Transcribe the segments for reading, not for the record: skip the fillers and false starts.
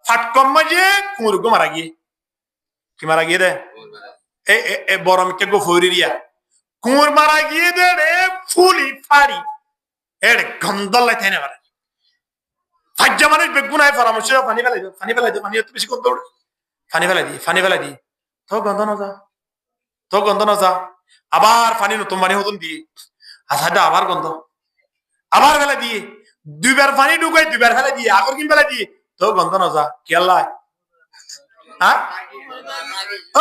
ফাটকম মাঝে কুমুরগো মারা গিয়ে কি মারা গিয়ে দে এ বরম কে গো ফরিরিয়া কুমুর মারা গিয়ে দে রে ফুলি ফাড়ি এর গন্ধলাই থাইনে পারে ফাজ্জা মানুষ বেগুনায় পরামর্শ পানি ফেলাই দে পানি এত বেশি গন্ধ ওঠে পানি ফেলাই দি তো গন্ধ না যা আবার পানি নতুন পানি হতুন দিয়ে আসাটা আবার গন্ধ আবার ফেলাই দিয়ে দুইবার পানি ঢুকাই দুইবার ফেলাই দিয়ে আগর কিন ফেলাই দিয়ে তো গন্ধ না যা কি আল্লাহ হ্যাঁ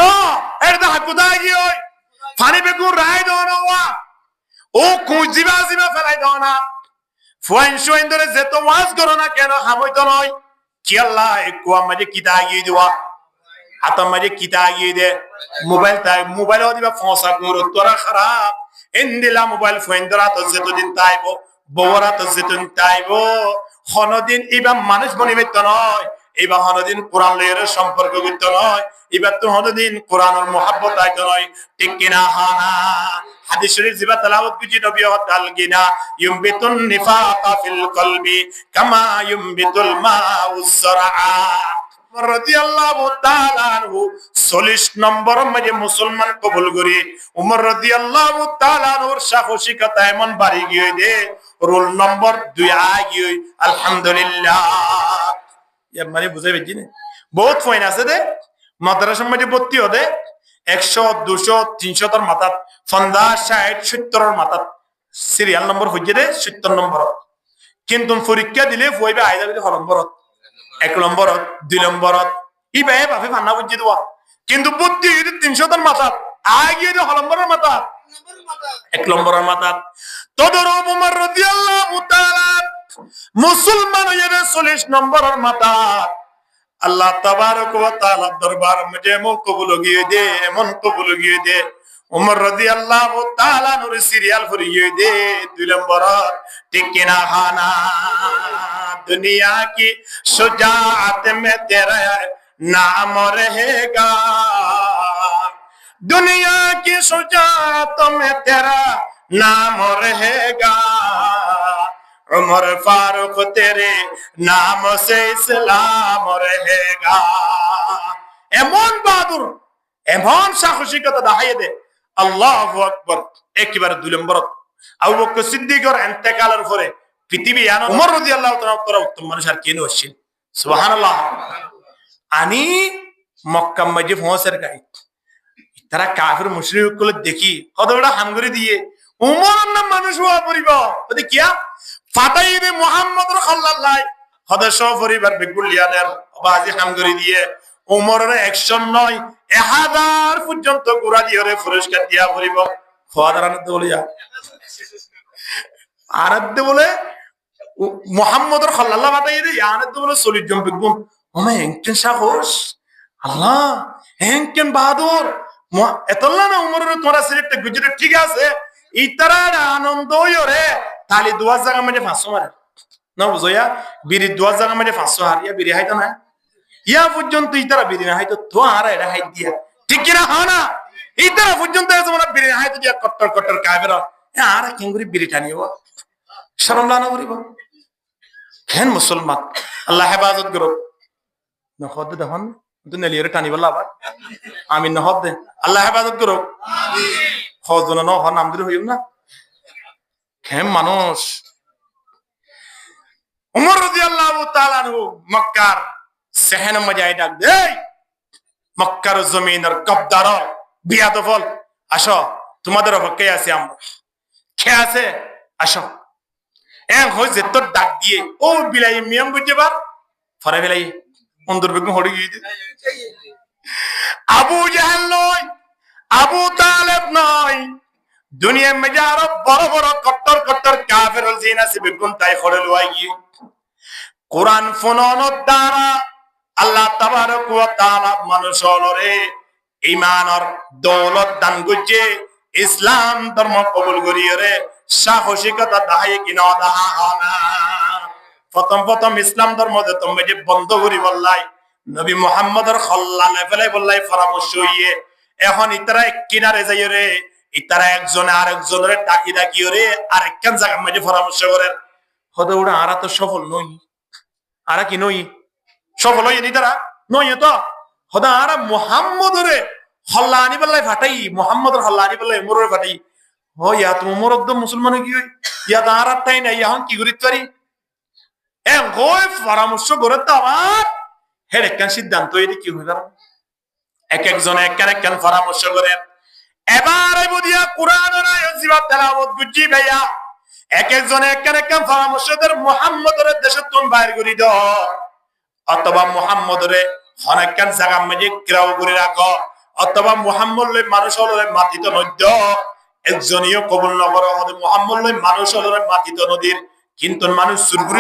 ও এর তো হাকুদায় গিয়ে ওই পানি বেগুন রায় দাও না ও কুজিবা জিবা ফেলাই দাও না ফুয়াইন ধরে যেত ওয়াজ করো না কেন হামইতো নয় কি আল্লাহ একটু আমাকে কিতা আগিয়ে দেওয়া হাতার মাঝে কিতা আগিয়ে দে মোবাইল দিবা ফসা করো তোরা খারাপ এন্দিলা মোবাইল ফুয়াইন ধরা তো যেতদিন তাইব বউরা তো যেতদিন তাইব হনদিন এবার মানুষ বনিবেত নয় এবার হনদিন কোরআন লয়ের সম্পর্ক করতে নয় এবার তো হনদিন কোরআনের মহাব্বত আইতো নয় ঠিক কিনা হানা হাদিস শরীফ জিবা তেলাওয়াত কুজি নবী হদাল গিনা ইউমবিতুন নিফাকা ফিল কলবি কামা ইউমবিতুল মাউজ যারআ রাদিয়াল্লাহু তাআলা আনহু 40 নম্বর মাঝে মুসলমান কবুল করি উমর রাদিয়াল্লাহু তাআলা আনহুর সাহসিকতা এমন বাড়ি গিয়ে দে রোল নম্বর 2 আগিয়ে আলহামদুলিল্লাহ মানে বুঝাইবে কি না বহুত পয়েন্ট আছে দে মাদ্রাসার মাঝে ভর্তি হতে 100 200 300 তোর মাথাত 50 60 70 এর মাথাত সিরিয়াল নম্বর হইছে দে 70 নম্বর কিন্তু পরীক্ষা দিলে হইবে আইদা বিলে নম্বরত 1 নম্বরত 2 নম্বরত ইবে ভাবে ফান্না বুঝি দেওয়া কিন্তু বুদ্ধি 300 তোর মাথাত আগিয়ে দে নম্বরের মাথাত 1 নম্বরের মাথাত তদর উমর রাদিয়াল্লাহু তাআলা মুসলমান হয়ে 40 নম্বরের মাথাত আল্লাহ তাবারক ওয়া তাআলা দরবার মে এমন কবুল গিয়ে দে উমর রাদিয়াল্লাহু তাআলা নূর সিরিয়াল ফরিয়ে দে 2 নম্বর ঠিক কিনা হানা দুনিয়া কি সুজাআত মে তেরা নাম रहेगा दुनिया की सुजात में तेरा नाम रहेगा उमर फारूक तेरे नाम से इस्लाम रहेगा এমন বাহাদুর এমন সাহসিকতা দেখাইয়ে দে আল্লাহু আকবার একেবারে 2 নম্বর আবু বকর সিদ্দিকের ইন্তেকালের পরে পৃথিবী উমর রাদিয়াল্লাহু তাআলা উত্তম মানুষ আর কেন হচ্ছেন সুবহানাল্লাহ আনি মক্কা মধ্যে পৌঁছার গাই তারা কাফির মুশরিক গুলো দেখি কতটা হামগরি দিয়ে উমর নাম মানুষ হওয়া পরিব ওদি কিয়া ফাতাইবে মুহাম্মদুর সাল্লাল্লাহু সদস্য পরিবার বেগুলিয়ানের বাজি হামগরি দিয়ে উমরের 100 নয় 1000 পর্যন্ত গোরা দিয়ে পুরস্কার দিয়া পরিব খোয়াদারানতে বলিয়া আরাধ্যে বলে মুহাম্মদুর সাল্লাল্লাহু ফাতাইবে ইয়ানতে বলে 40 জন বেগুন ওমে এনকেন সাহস আল্লাহ এনকেন বাহাদুর এতলা না উমরের তোরা সিলেক্ট গুজরে ঠিক আছে ইতারার আনন্দ হইরে তালি 2000 জায়গা মধ্যে 500 মারে না বুঝয়া বিরি 2000 জায়গা মধ্যে 500 হারিয়া বিরি হাইতা না ইয়া পর্যন্ত ইতারা বিরি না হাইতো তো আর এটা হাই দিয়া ঠিক কি না হানা ইতারা পর্যন্ত আছে মানে বিরি হাইতো দিয়া কট্টর কাবেরা আর কিংগুরি বিরি টানিও শরম লানা করিব কেন মুসলমান আল্লাহ হেফাজত করো না খদ দেখুন দুনিয়ার টানি বলা আবার আমিন না হদ দে আল্লাহ হেফাজত করো আমিন খজন না হ নাম দিলে হইল না কেন মানুষ উমর রাদিয়াল্লাহু তাআলা আনহু মক্কার সেহেন মজাই ডাক দে মক্কার জমিনের কবদার বিয়াদফল আসো তোমাদের অপেক্ষায় আছে আমরা কে আছে আসো এক হই যে তোর ডাক দিয়ে ও বিলাই মিয়াম বুঝবা ফরে বিলাই অন্দর বেগুন হড়ি গিয়ে আবু জাহেল নয় আবু তালেব নয় দুনিয়ার মধ্যে আরো বড় বড় কট্টর কাফের জিন আছে বেগুন তাই হড়ে লওয়াই গিয়ে কোরআন ফোননের দ্বারা আল্লাহ তাবারক ওয়া তাআলা মানুষরে ঈমানের দৌলত দান করছে ইসলাম ধর্ম কবুল করিয়ে রে সাহসিকতা দাহাই কিনা দাহানা প্রথম ইসলাম ধর্ম যে তুমি যে বন্ধ করি বললাই নবী মুহাম্মদর খল্লালে ফেলাই বললাই পরামর্শ হইয়ে এখন ইতারা কিনারে যাই রে ইতারা একজনে আরেকজনের ডাকি রে আরেকখান জায়গার মধ্যে পরামর্শ করে হতে ওরা আরা তো সফল নই আরা কি নই সফল হয়ে নি তারা নয় তো হদা আর মুহাম্মদরে হল্লা আনি বেলায় ফাটাই মুহাম্মদর হল্লা আনি বেলায় মোরে ফাটাই ও ইয়া তুমি মোর একদম মুসলমান কি হই ইয়া তার টাই নাই এখন কি করিতে পারি গই পরামর্শ করে তো আমার হের একখান সিদ্ধান্ত এটি কি হইবার এক একজনে একখান পরামর্শ করেন এবারে বুঝিয়া কোরআনের আয়াত জিবাত তেলাওয়াত গুজি ভাইয়া এক একজনে একখান পরামর্শ করে মুহাম্মদের দেশে তুম বাইর করি দাও অথবা মুহাম্মদরে অনেকখান জায়গা মাঝে গ্রাও করে রাখো অথবা মুহাম্মদ লই মানুষ হলে মাটিত নদ্য একজনীয় কবুল নগর হতে মুহাম্মদ লই মানুষ হলে মাটিত নদীর কিন্তু মানুষ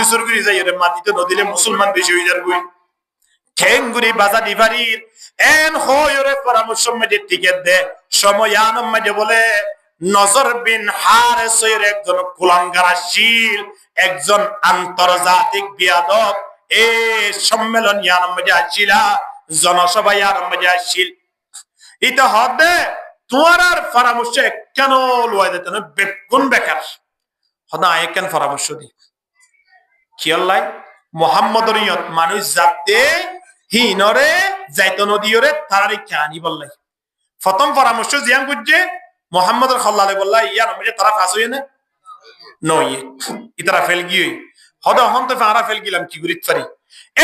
সুরগুরি যাই এর মাটিত নদীলে মুসলমান বেশি হয়ে যাবে ঠেঙ্গুরি বাজা দিবারির এন হয়রে পরামর্শ মাঝে টিকেট দে সময়ানম মাঝে বলে নজর বিন হারেসের একজন কুলাঙ্গারাশীল একজন আন্তর্জাতিক বিয়াদব এ সম্মেলন ইয়ানম মাঝে আসিলা জনসভা ইয়ানম মাঝে আসিল এটা হবে তোমার আর পরামর্শ কেন লওয়া যেত না বেগুন বেকার হদা কেন পরামর্শ দি কি আল্লাহ মুহাম্মদর ইয়ত মানুষ যাতে হিনরে যাইতো নদীরে তারারি কানি বললাই প্রথম পরামর্শ জিয়ান বুঝছে মুহাম্মদর খাল্লালে বললা ইয়ার মধ্যে তারা ফাঁস হইে না নয় ইতারা ফেল গিয়ে হদা হন তো ফারা ফেল গিলাম কি করিত পারি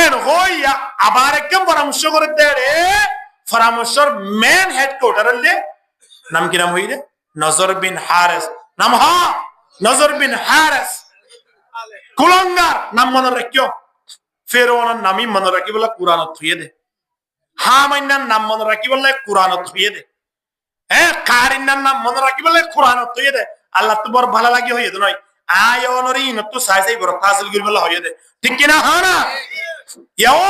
এর হইয়া আবার একদম পরামর্শ করে দে রে পরামর্শর মেন হেডকোয়ার্টার লে নাম কি নাম হইরে নজর বিন হারেস নাম হ নজর বিন হারেস কুলঙ্গার নাম মনে রাখিও ফেরোনের নামই মনে রাখি বলে কোরআনত থুয়ে দে হামাইনার নাম মনে রাখি বলে কোরআনত থুয়ে দে হ্যাঁ কারিনার নাম মনে রাখি বলে কোরআনত থুয়ে দে আল্লাহ তো বড় ভালো লাগি হইয়ে দে নয় আয় অনরি নতু সাইসাই বড় ফাসিল গির বলে হইয়ে দে ঠিক কি না হ্যাঁ না ইয়াও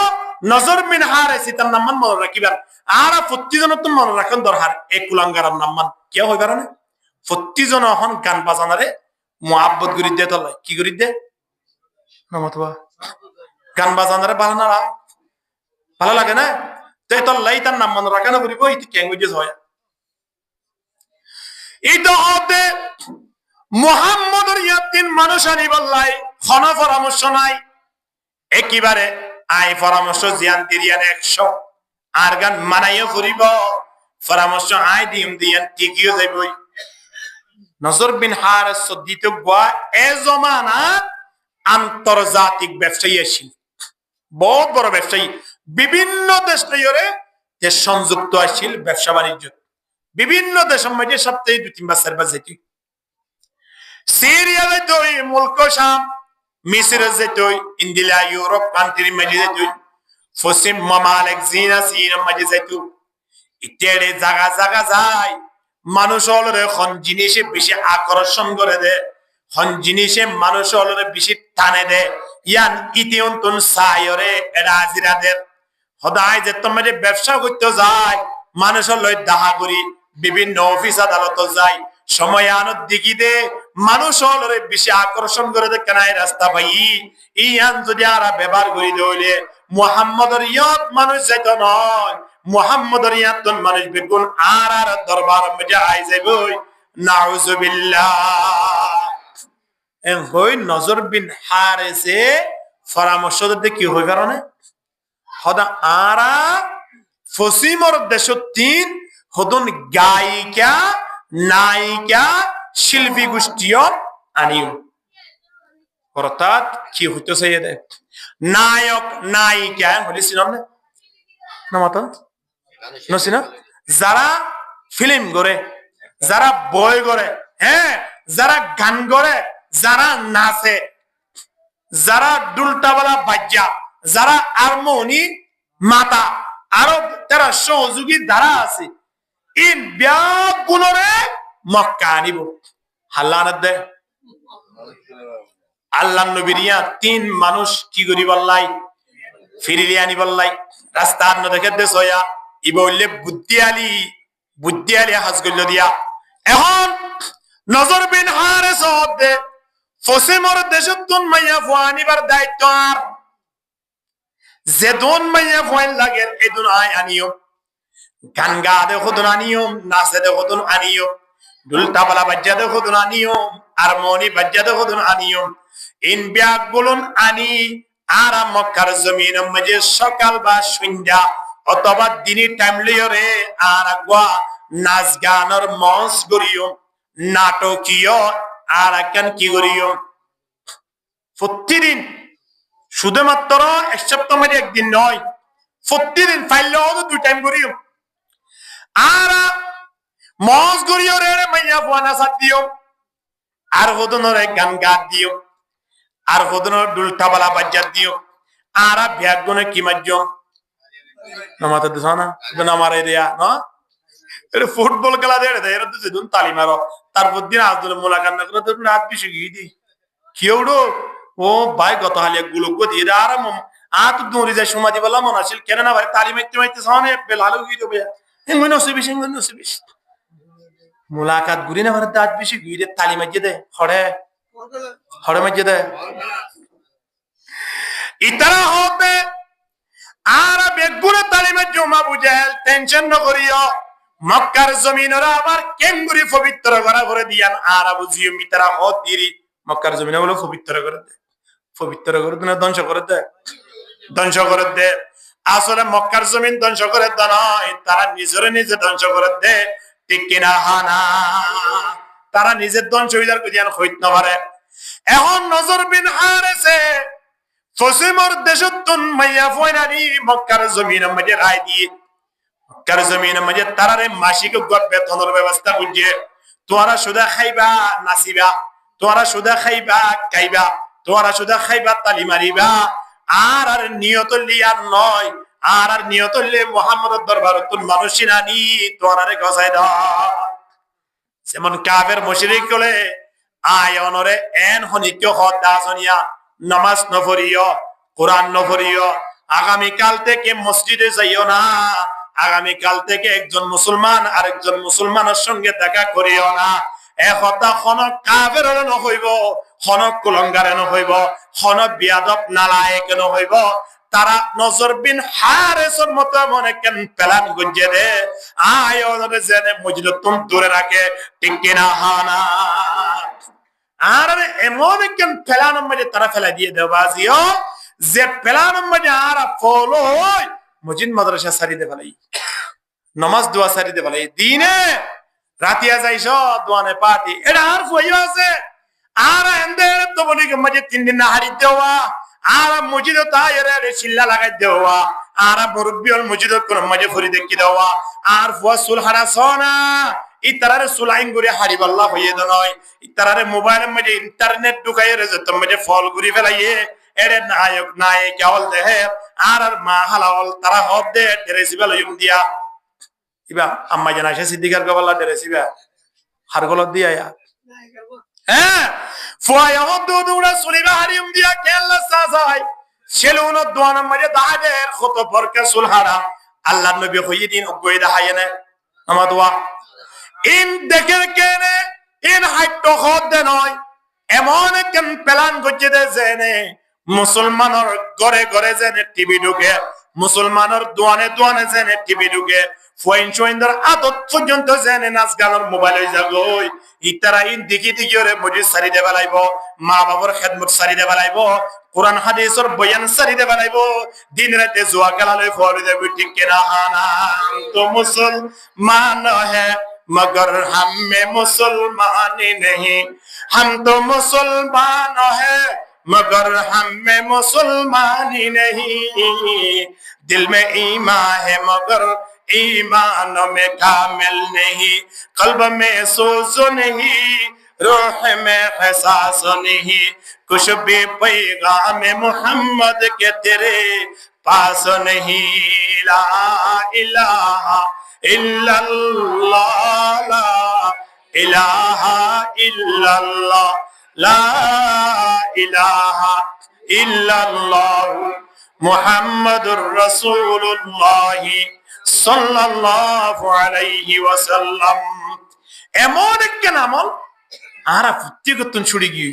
নজর বিন হারেস তার নাম মনে রাখিবেন আর প্রতিজন তো মনে রাখেন দরকার এই কুলাঙ্গারের নাম মান কেউ হইবার না প্রতিজন হন গান বাজানারে মুহাব্বত করি দে তো কি করি দে নমতবা গান বাজানারে ভালো না ভালো লাগে না তো তোর লাই তার নাম মনে রাখা না করিব এই ল্যাঙ্গুয়েজ হয় এটা হবে মুহাম্মদের ইয়াতিন মানুষ আনি বললাই খন পরামর্শ নাই একেবারে আই পরামর্শ জিয়ান দিরিয়ান 100 আর গান মানাইও করিব পরামর্শ আই দিয়ান টিকিও যাইবই নজর বিন হারেস দ্বিতীয় গোয়া এ জমানা আন্তর্জাতিক ব্যবসায়ী আসিল বহুত বড় ব্যবসায়ী বিভিন্ন দেশ দেশ সংযুক্ত আসিল ব্যবসা বাণিজ্য বিভিন্ন দেশের মধ্যে সপ্তাহে 2-3 বার 4 বার যেত সিরিয়া যেত মুলক শাম মিসর যেত ইন্ডিয়া ইউরোপ কান্ট্রি মধ্যে যেত পশ্চিম মামালিক জিনা মধ্যে যেত ইত্যাদি জায়গা যায় মানুষ হলরে খন জিনিসে বেশি আকর্ষণ করে দে খন জিনিসে মানুষ হলরে বেশি টানে দে ইয়ান ইতিউন সায়রে রাজিরাদের হদায় যে তোমার ব্যবসা করতে যায় মানুষ লয় দাহা করি বিভিন্ন অফিস আদালত যায় সময় আনত দিকি দে মানুষ হলরে বেশি আকর্ষণ করে দে কেনাই রাস্তা ভাই ইয়ান যদি আর ব্যবহার করি দইলে মুহাম্মদের ইয়ত মানুষ যাইত নয় মুহাম্মদের ইয়াত মানুষ বেগুন আর দরবার মধ্যে আই যাইবই নাউজুবিল্লাহ এ হই নজর বিন হারেসে পরামর্শ দিতে কি হই কারণে হদা আরা ফসিমর দেশ 3 হদন গায়িকা নায়িকা শিল্পী গোষ্ঠীও আনিও অর্থাৎ কি হইতেছে এদের নায়ক নায়িকা বলেছিলাম না নামাতো নসিনা যারা ফিল্ম করে যারা বই করে হ্যাঁ যারা গান করে যারা নাচে যারা দুলটাওয়ালা বাজ্যা যারা হারমোনি মাতা আরো তারা সহযোগী দ্বারা আছে এই ব্যাগুলোরে মক্কা আনিব হাল্লানাত দে আল্লাহ নবীরিয়া 3 মানুষ কি করি বললাই ফিরিলি আনি বললাই রাস্তা আন্ন দেখে দেশ হইয়া ইবলে বুদ্ধি আলী হাজ গল্য দিয়া এখন নজর বিন হারেস হদে ফসিমর দেশতুন মাইয়া ফুয়ানিবার দায়িত্ব আর যে দোন মাইয়া ফুয়ান লাগে এদুন আয় আনিও গান গা দে খুদুন আনিও নাচে দে খুদুন আনিও দুলটাবালা বাজ্জা দে খুদুন আনিও হারমোনি বাজ্জা দে খুদুন আনিও ইন ব্যাগ বলুন আনি আর মক্কার জমিন মাঝে সকাল বা সন্ধ্যা অথবা দিনই টাইম লিওরে আর আগোয়া নাচ গানের মঞ্চ করিও নাটকীয় আর একখান কি করিও প্রতিদিন শুধুমাত্র এক সপ্তাহ মাঝে একদিন নয় প্রতিদিন ফাইলেও দুই টাইম করিও আর মঞ্চ করিও রে মাইয়া ফুয়ানা সাত দিও আর হদনরে গান গাত দিও আর হদনর দুলটাবালা বাজ্জাত দিও আর ব্যাগুনে কি মাজ্য নামাতে দিছ না নামারে দেয়া না এটা ফুটবল খেলা দেয় এরা তো যেদিন তালি মারো তারপর দিন আব্দুল মোলাকান না করে তো রাত বেশি গিয়ে দি কেউডো ও ভাই গত হালিয়া গুলোক দিয়ে আর তো দৌড়ে যায় সমাধি বলা মনে আসছিল কেন না ভাই তালি মারতে মারতে সামনে বেলালো গিয়ে দেবে মনে হচ্ছে বেশি মনে হচ্ছে বেশি মোলাকাত ঘুরি না ভারত দাঁত বেশি ঘুরে তালি মারিয়ে দেয় হড়ে মারিয়ে দেয় ইতারা হবে আর বেগুনে তালিমের জমা বুঝেল টেনশন ন করিও মক্কার জমিনরা আবার কেঙ্গুরি পবিত্র করা করে দিয়ান আর বুঝিও মিতারা হদ দিরি মক্কার জমিন বলে পবিত্র করে দে পবিত্র করে দে না ধ্বংস করে দে ধ্বংস করে দে আসলে মক্কার জমিন ধ্বংস করে দে নয় তারা নিজের নিজে ধ্বংস করে দে ঠিক কিনা হানা তারা নিজের ধ্বংস হইয়ার কুদিয়ান হইত না পারে এখন নজর বিন হারেছে ফসিমর দেশতুন মাইয়া ফয়নানি মক্কার জমিন মধ্যে রায় দিয়ে মক্কার জমিন মধ্যে তারারে মাসিক বেতনের ব্যবস্থা বুঝে তোরা সুদা খাইবা নাচিবা তোরা সুদা খাইবা গাইবা তোরা সুদা খাইবা তালি মারিবা আর আর নিয়ত লিয়ার নয় আর আর নিয়ত লে মুহাম্মদের দরবারতুন মানুষই নানি তোরারে গসাই দাও যেমন কাফের মুশরিক বলে আয় অনরে এন হনিক্য হদ দাসনিয়া নামাজ নফরিও কোরআন নফরিও আগামী কাল থেকে মসজিদে যাইও না আগামী কাল থেকে একজন মুসলমান আরেকজন মুসলমানের সঙ্গে দেখা করিও না একতা খনক কাফের নহইব খনক কুলঙ্গারে নহইব খনক বিয়াদব নালায়েক নহইব তারা নজর বিন হারেসর মতো মনে কেন প্ল্যান গুঞ্জে দে আয় ওদের জেনে মজলিস তুম দূরে রাখে ঠিক কিনা হানা আর এমন কেন প্ল্যান মধ্যে তারা ফেলা দিয়ে দেবাজিও যে প্ল্যান মধ্যে আর ফলো হয় মসজিদ মাদ্রাসা সারি দে ফেলাই নামাজ দোয়া সারি দে ফেলাই দিনে রাতিয়া যাইছ দোয়ানে পাতি এটা আর ফইও আছে আর এন্ডে তো বলি মসজিদ 3 দিন না হারি দেওয়া আর মসজিদ তাইরে শিল্লা লাগাই দেওয়া আর মুরব্বিল মসজিদ কোন মজে ফুরি দেখি দেওয়া আর ফুয়াসুল হারাসনা ইতারারে সুলাইন করে হারিবাল্লাহ হইয়ে নয় ইতারারে মোবাইলের মধ্যে ইন্টারনেট ঢুকাইয়ে রে যত মধ্যে ফল ঘুরি ফেলাইয়ে এরে নায়ক নায়ক কেবল দেহে আর মা হালাল তারা হদ দে ড্রেসিবা লইম দিয়া ইবা আম্মা জানা সে সিদ্দিকার কবলা ড্রেসিবা হারগল দিয়া হ্যাঁ ফুয়া হদ দুরা সুলিবা হারিম দিয়া কেল্লা সাজাই সেলুন দোয়ান মধ্যে দাদের কত ফরকে সুলহারা আল্লাহ নবী হইয়ে দিন গই দেখায়নে আমা দোয়া ইন দেখে কেনে ইন হাইট হদ দে নয় এমন কেন প্ল্যান গজে দে জেনে মুসলমানের ঘরে ঘরে জেনে টিভি ঢুকে মুসলমানের দোয়ানে দোয়ানে জেনে টিভি ঢুকে ফোন চোইন্দার আদত পর্যন্ত জেনে নাচ গানের মোবাইল হয়ে যাগই ইতারা ইন দেখি দেখি ওরে মসজিদ সারি দে বেলাইব মা বাবার খেদমত সারি দে বেলাইব কোরআন হাদিসের বয়ান সারি দে বেলাইব দিন রাতে জুয়া খেলা লই ফল দেব ঠিক কিনা হানা তো মুসলমান হে मगर हम में मुसलमान नहीं हम तो मुसलमान है मगर हम में मुसलमान नहीं दिल में ईमान है मगर ईमान में कामिल नहीं कल्ब में सोच नहीं रूह में एहसास नहीं कुछ भी पैगाम मोहम्मद के तेरे पास नहीं ला इलाहा ইল্লাল্লাহ লা ইলাহা ইল্লাল্লাহ লা ইলাহা ইল্লাল্লাহ মুহাম্মাদুর রাসূলুল্লাহ সাল্লাল্লাহু আলাইহি ওয়াসাল্লাম এমন একখান আমল আরা ফুটিগতন ছুড়ি গিয়ে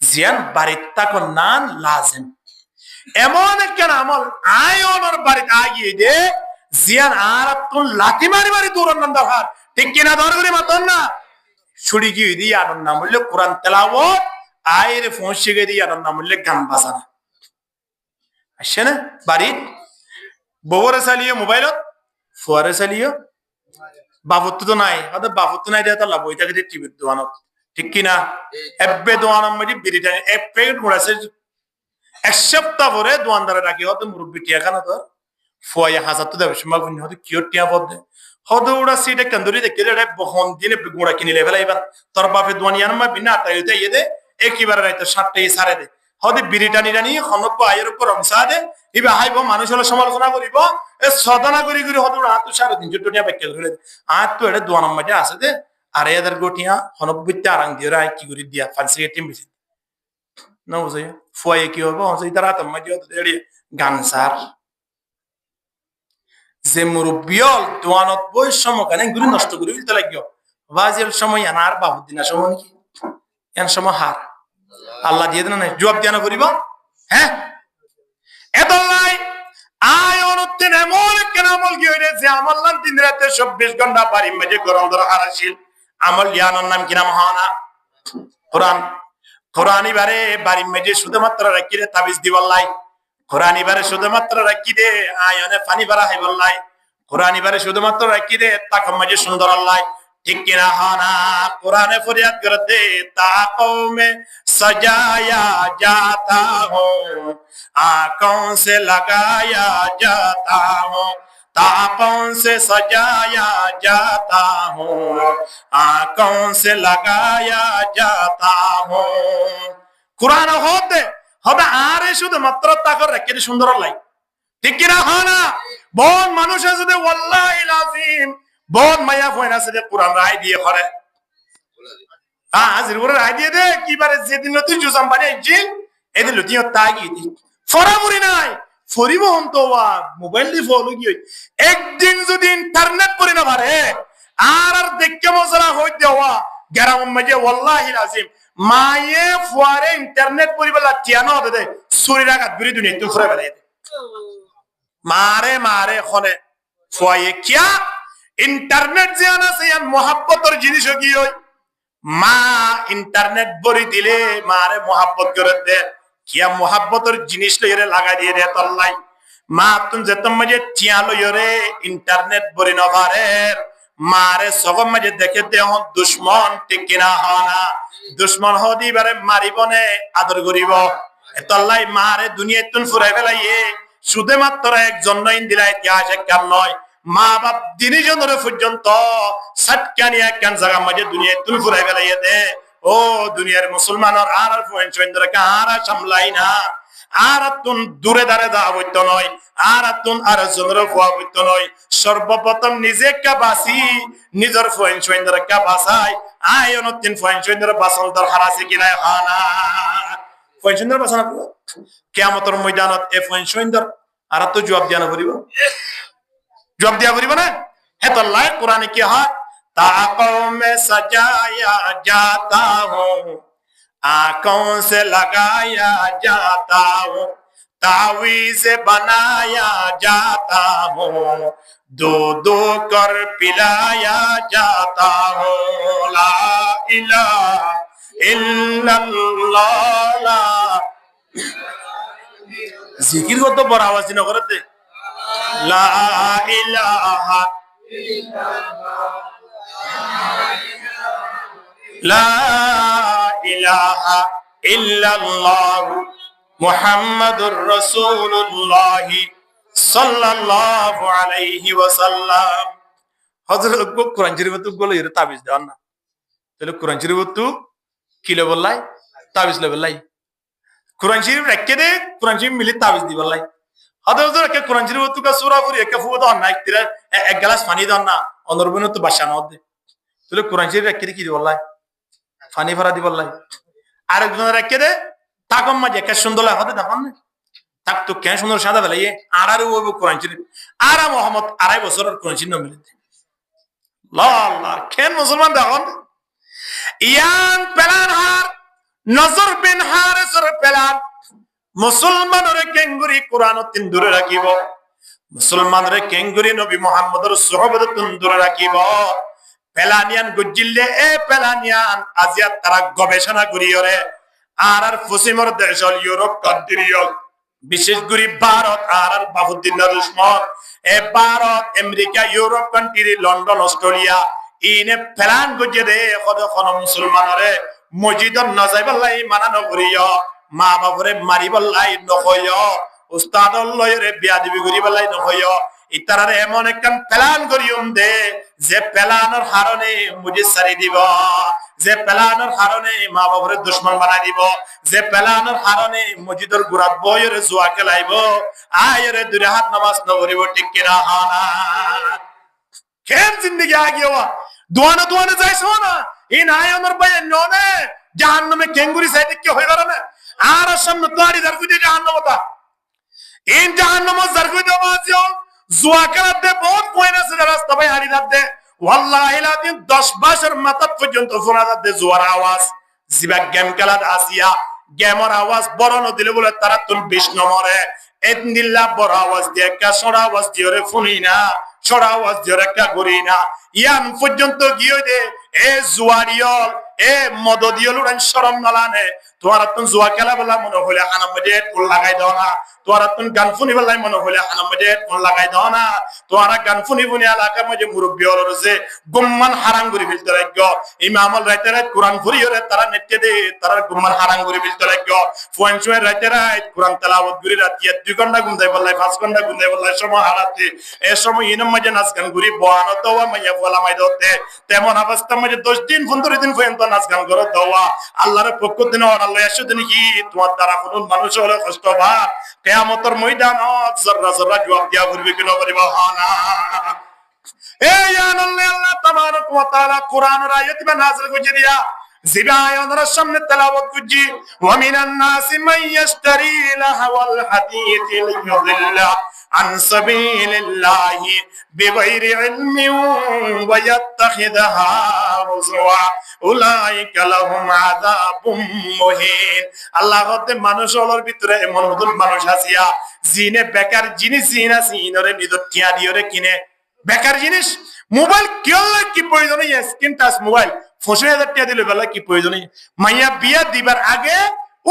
জিয়ান বাড়িতে তাকো নান লাজেম এমন একখান আমল আয়নের বাড়িতে আগিয়ে দে জিয়ান আর তুন লাঠি মারি মারি দৌড়ন দরকার ঠিক কিনা দর করে মাতন না ছুরি কি দিয়ে আনন্দ মূল্য কোরআন তেলাওয়াত আইরে ফোন শিখে দিয়ে আনন্দ মূল্য গান বাজানা আসছে না বাড়ি বউরে চালিয়ে মোবাইলত ফুয়ারে চালিয়ে বাবুত তো নাই হয়তো বাবুত নাই দিয়ে তো লাভ হয়ে থাকে টিভির দোকানত ঠিক কিনা এব্বে দোকানের মধ্যে বিরিটানি এক প্যাকেট ঘোরাছে এক সপ্তাহ পরে দোকানদারে রাখি হয়তো মুরব্বী টিয়া খানা তো ফুয়াই হাজার তো দেবে সময় হয়তো কিয় টিয়া পদ দেয় হয়তো ওরা সিটে কান্দুরি দেখে রে বহন দিনে গোড়া কিনে ফেলাইবার তোর বাপে দোয়ানিয়ার মা বিনা আটাইতে ইয়ে দে একেবারে রাইতো 7টায় সারে দে হয়তো বিরিটানি রানি হনব আয়ের উপর অংশা দে ইবে হাইব মানুষ হলে সমালোচনা করিব এ সদনা করি করি হয়তো হাত 350 টাকা ব্যাখ্যা করে আর তো এটা দোয়ানোর মাঝে আছে দে আর এদের গোটিয়া হনব্বইতে আরাং দিয়ে রায় কি করে দিয়া ফান্সি টিম বেশি না বুঝে ফুয়াই কি হবো তারা তো মাঝে গান সার যে মুরব্বিয়ল দোয়ানত বই সময় কেন গুলি নষ্ট করে ফেলতে লাগিও বাজের সময় আনার বাবুদ্দিনা সময় কি এন সময় হার আল্লাহ দিয়ে দেন না জবাব দিয়া না করিব হ্যাঁ এদল্লাই আয় অনুদ্দিন এমন কেন আমল কি হইরে যে আমল নাম 3 রাতে 24 ঘন্টা বাড়ি মাঝে গরম ধরে হারাছিল আমল জ্ঞানের নাম কি নাম হানা কোরআন কোরআন এবারে বাড়ি মাঝে শুধুমাত্র রাখি রে তাবিজ দিবাল্লাই কোরআন এবারে শুধুমাত্র রাখি দে আয়নে পানি ভরা হাইবাল্লাই কোরআন এবারে শুধুমাত্র রাখি দে তাকম মাঝে সুন্দর আল্লাহ ঠিক কিনা হানা কোরআনে ফরিয়াদ করে দে তাকও মে सजाया जाता हूँ आंखों से लगाया जाता हूँ तापों से सजाया जाता हूँ आंखों से लगाया जाता हूँ कुरान होते হবে আরে শুধুমাত্র তাকর রেখে সুন্দর লাই ঠিক কিনা হয় না বহুত মানুষ আছে যে ওয়াল্লাহি লাজিম বহুত মায়া ফয়না আছে যে কোরআন রায় দিয়ে করে হাজির করে রায় দিয়ে দে কিবারে যেদিন নতুন জুজাম বানিয়েছি এদিন লতিও তাগি দি ফরামুরি নাই ফরিব হম তো মোবাইল দি ফলো কি একদিন যদি ইন্টারনেট পরি না পারে আর দেখকে মজরা হই দেওয়া গ্রাম মাঝে ওয়াল্লাহি লাজিম মায়ে ফুয়ারে ইন্টারনেট পরিবেলা টিয়ানো দে সুরি রাগাত বিরি দুনিয়া তো ফুরে বেলে মারে মারে খনে ফুয়ায়ে কিয়া ইন্টারনেট যে আনা সে মোহাব্বতের জিনিস কি হয় মা ইন্টারনেট বরি দিলে মারে মোহাব্বত করে দে কিয়া মোহাব্বতের জিনিস লইরে লাগা দিয়ে দে তল্লাই মা তুমি যে তোর মাঝে টিয়া লইরে ইন্টারনেট বরি নভারের মারে সগম মাঝে দেখে দে দুশ্মন ঠিক কিনা হনা দুশ্মন হদি বারে মারিবনে আদর করিব তল্লাই মারে দুনিয়া তুন ফুরাই ফেলাইয়ে শুধুমাত্র একজন নয় দিলা ইতিহাস একখান নয় মা বাপ দিনই জনের পর্যন্ত সাতকানি একখান জায়গা মাঝে দুনিয়া তুন ফুরাই ফেলাইয়ে দে ও দুনিয়ার মুসলমানের আর ফয়েন্দ্রকে আর সামলাই না আর তুন দূরে দাঁড়ে দেওয়া বইত নয় আর তুন আর জনের খোয়া বইত নয় সর্বপ্রথম নিজে কা বাসি নিজের ফয়েন্দ্রকে বাসাই আয় অনতিন ফয়েন্দ্র বাসন দর হারাসি কিনা হানা ফয়েন্দ্র বাসন কিয়ামতের ময়দানত এ ফয়েন্দ্র আর তো জবাব দিয়া না করিব জবাব দিয়া করিব না হ্যাঁ তো আল্লাহ কোরআনে কি হয় ताकों में सजाया जाता हूँ आंखों से लगाया जाता हूँ तावीज़ बनाया जाता हूँ दो दो कर पिलाया जाता हूँ ला इलाहा इल्लल्लाह जिकिर को तो बड़ा आवाज न करते ला इलाहा লা ইলাহা ইল্লাল্লাহ মুহাম্মাদুর রাসূলুল্লাহ সাল্লাল্লাহু আলাইহি ওয়াসাল্লাম হযরত কোরআন শরীফত বলে এর তাবিজ দেন না তাহলে কোরআন শরীফত কিলো বললাই তাবিজ লে বললাই কোরআন শরীফ রেখে দে কোরআন শরীফ মিলি তাবিজ দি বললাই হযরত কে কোরআন শরীফত কা সূরা পড়ি একে ফুদ না এক গ্লাস পানি দাও না অনরবন তো বাসানো দে তাহলে কোরআন শরীফ রেখে দে কি দি বললাই পানি ভরা দি বললাই আরেকজন রেখে দে তাকম মাঝে কে সুন্দর লাগে দেখুন না তাক তো কেন সুন্দর সাদা বেলাইয়ে আর ওই কোরআন শরীফ আর মোহাম্মদ 2.5 বছরের কোরআন শরীফ মিলে আল্লাহ কেন মুসলমান দেখুন ইয়ান পেলান হার নজর বিন হারিসের পেলান মুসলমানের কেঙ্গুরি কোরআন তিন দূরে রাখিব মুসলমানের কেঙ্গুরি নবী মুহাম্মদের সুহবত তিন দূরে রাখিব পেলানিয়ান গুজিল্লে এ পেলানিয়ান আজিয়া তারা গবেষণা করিয়রে আর পশ্চিমের দেশ হল ইউরোপ কান্ট্রি বিশেষ করে ভারত আর বাহুদ্দিনের দুশ্মন এ Bharat America Europe country London Australia ইনে প্ল্যান গজে দে কতক্ষণ মুসলমানরে মসজিদত নজাইবাল্লাই মানা নকরিয় মা বাবরে মারিবাল্লাই নকয় উস্তাদ লয়রে বিয়া দিবি করিবাল্লাই নকয় ইতারারে এমন একখান প্ল্যান করিউম দে যে প্ল্যানের হারণে মুজি সারি দিব যে প্ল্যানের হারণে মা বাবরে দুশ্মন বানাই দিব যে প্ল্যানের হারণে মসজিদের গুড়াত বইরে জুয়া খেলাইব আয়রে দুরে হাত নামাজ নকরিব ঠিক কিনা হানা কেন জিন্দগি আগিয়া দোয়ানা দোয়ানা যাইছো না এই নাই আমার ভাই ননে জাহান্নামে কেঙ্গুরি সাইডে কি হয়ে গেল না আর সামনে তোয়ারি দরগুদে জাহান্নামতা ইন জাহান্নাম দরগুদে বাজিও জুয়া খেলাতে বহুত কইনা সে রাস্তা ভাই হারি দাতে ওয়াল্লাহি লাদিন 10 বছর মাথা পর্যন্ত শোনা যাচ্ছে জুয়ার আওয়াজ জিবা গেম খেলাত আসিয়া গেমর আওয়াজ বড় নদিলে বলে তারা তুল 20 নম্বরে এদিল্লা বড় আওয়াজ দিয়ে কা সরা আওয়াজ দিয়ে রে শুনি না সরা আওয়াজ দিয়ে রে কা করি না ইয়ান পর্যন্ত গিয়ে দে এ জুয়ারিয়ল এ মদদিয়ল উড়ান শরম নালানে তোমার তুন জুয়া খেলা বলা মনে হলে হানা মজে কোন লাগাই দাও না তোমার তুন গান শুনি বলাই মনে হলে হানা মজে কোন লাগাই দাও না তোমার গান শুনি বুনি এলাকার মধ্যে মুরব্বী হল রয়েছে গুম্মান হারাং করে ফেলতে রাখব ইমামল রাইতে রাত কোরআন ফুরিয়ে তারা নেটে দে তারা গুম্মান হারাং করে ফেলতে রাখব ফোন শুয়ে রাইতে রাত কোরআন তেলাওয়াত করে রাতি 2 ঘন্টা গুন্দাই বললাই 5 ঘন্টা গুন্দাই বললাই সময় হারাতে এ সময় ইনম মাঝে নাচ গান করি বয়ানো দেওয়া মাইয়া বলা মাই দতে তেমন অবস্থা মাঝে 10 দিন 15 দিন পর্যন্ত নাচ গান করে দেওয়া আল্লাহর পক্ষ দিন আল্লাহ এসে দিন কি তোমার দ্বারা কোন মানুষ হলে কষ্ট বা কিয়ামতের ময়দানত জর্রা জর্রা জবাব দিয়া করবে কি না করিব না এই আল্লাহ তাবারক ওয়া তাআলা কোরআনের আয়াত বা নাযিল করে দিয়া জিবা আয়াতের সামনে তেলাওয়াত করছি ওয়া মিনান নাসি মান ইশতারি লাহওয়াল হাদিথি লিয়ুদিল্লা আন সাবিলিল্লাহি বিগাইরি ইলমিন ওয়া ইয়াত্তাখিদাহা হুজওয়া উলাইকা লাহুম আযাবুম মুহিন আল্লাহ হতে মানুষ হলোর ভিতরে এমন মতন মানুষ আসিয়া জিনে বেকার জিনিস জিনা সিনরে নিদর টিয়া দিওরে কিনে বেকার জিনিস মোবাইল কি প্রয়োজন স্ক্রিন টাচ মোবাইল 50,000 টাকা দিলে বেলা কি প্রয়োজন মাইয়া বিয়া দিবার আগে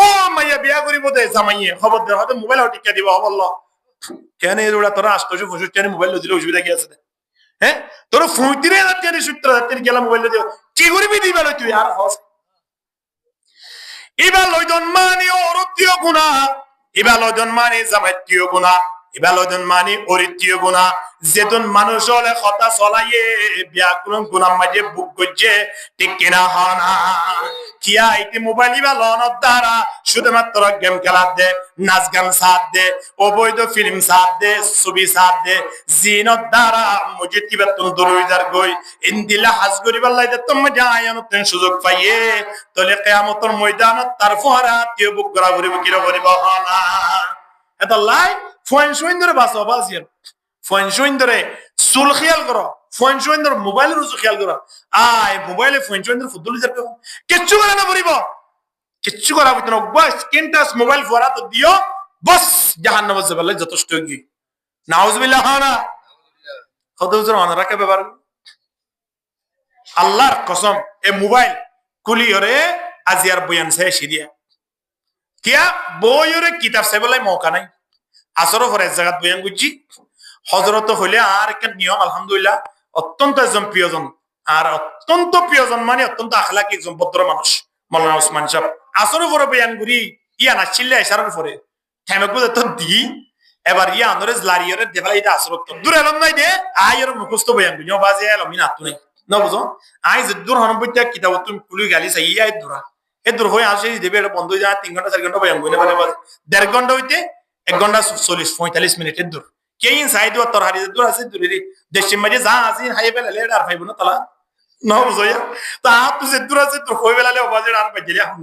ও মাইয়া বিয়া করিব দে জামাইয়ে খবর দে হয়তো মোবাইল টিকা দিব বলল কেন এরা তোরা 865 টাকা মোবাইল দিলে অসুবিধা কি আছে হ্যাঁ তোর 35,000 টাকা 70,000 টাকা গেলা মোবাইল দিও কি করিবি দিবা তুই আর হস ইবা লয়জন মানি অরতীয় গুনাহ ইবা লয়জন মানি জামাইতীয় গুনাহ ইবা লয়জন মানি অরিতীয় গুনাহ যেদন মানুষ হলে কথা চলাইয়ে ব্যাকরণ গুনাহ মাঝে বুক গজে ঠিক কিনা হানা কিয়া ইতি মোবাইল ইবা লনের দ্বারা শুধুমাত্র গেম খেলা দে নাচ গান সাথ দে অবৈধ ফিল্ম সাথ দে ছবি সাথ দে জিনত দ্বারা মুজে তিবাতন দরুইদার গই ইনদিলা হাজ করিবার লাইতে তুমি জায়ানত সুযোগ পাইয়ে তলে কিয়ামতের ময়দানত তার ফহরা তে বুক গরা করিব কিরা করিব হানা এটা লাই ফোন সুইন্দরে বাসো বাসিয়ান ফোন সুইন্দরে সুল খেয়াল করো ফোন সুইন্দর মোবাইলের রুজু খেয়াল করো আয় মোবাইলে ফোন সুইন্দর ফুটবল যার কিচ্ছু করে না পড়িব কিচ্ছু করা হইতো না বাস স্ক্রিন টাচ মোবাইল ফোরা তো দিও বস জাহান্নাম যাবে যথেষ্ট কি নাউজুবিল্লাহ হানা কত জন রাখে ব্যাপার আল্লাহর কসম এ মোবাইল কুলিয়রে আজিয়ার বয়ান শেষ দিয়া কিয়া বইরে কিতাব সেবলাই মৌকা নাই আসর পরে এক জায়গা বয়ান করছি হজরত হইলে আর একটা নিয়ম আলহামদুলিল্লাহ অত্যন্ত একজন প্রিয়জন আর অত্যন্ত প্রিয়জন মানে অত্যন্ত আখলাকি একজন ভদ্র মানুষ মৌলানা ওসমান সাহেব আসর পরে বয়ান করি ইয়া নাচিল্লে এসার পরে থেমেকু তো দি এবার ইয়া আন্দরে লারিয়রে দেফালা এটা আসর দূর এলম নাই দে আইয়ের মুখস্থ বয়ান করি বাজে এলম না তুই না বুঝো আই যে দূর হনবইটা কিতাব তুমি কুলি গালি চাই ইয়া দূরা এ দূর হয়ে আসে দেবে এটা বন্ধ হয়ে যায় 3 ঘন্টা 4 ঘন্টা বয়ান করি মানে 1.5 ঘন্টা হইতে 1 ঘন্টা 40-45 মিনিটের দূর কেইন সাইড ও তোর হারিয়ে দূর আছে দূরে দেশের মাঝে যা আছে হাই বেলা লেট আর পাইব না তালা না বুঝো তা তুই যে দূর আছে তোর হই বেলা লে বাজে আর পাইলি এখন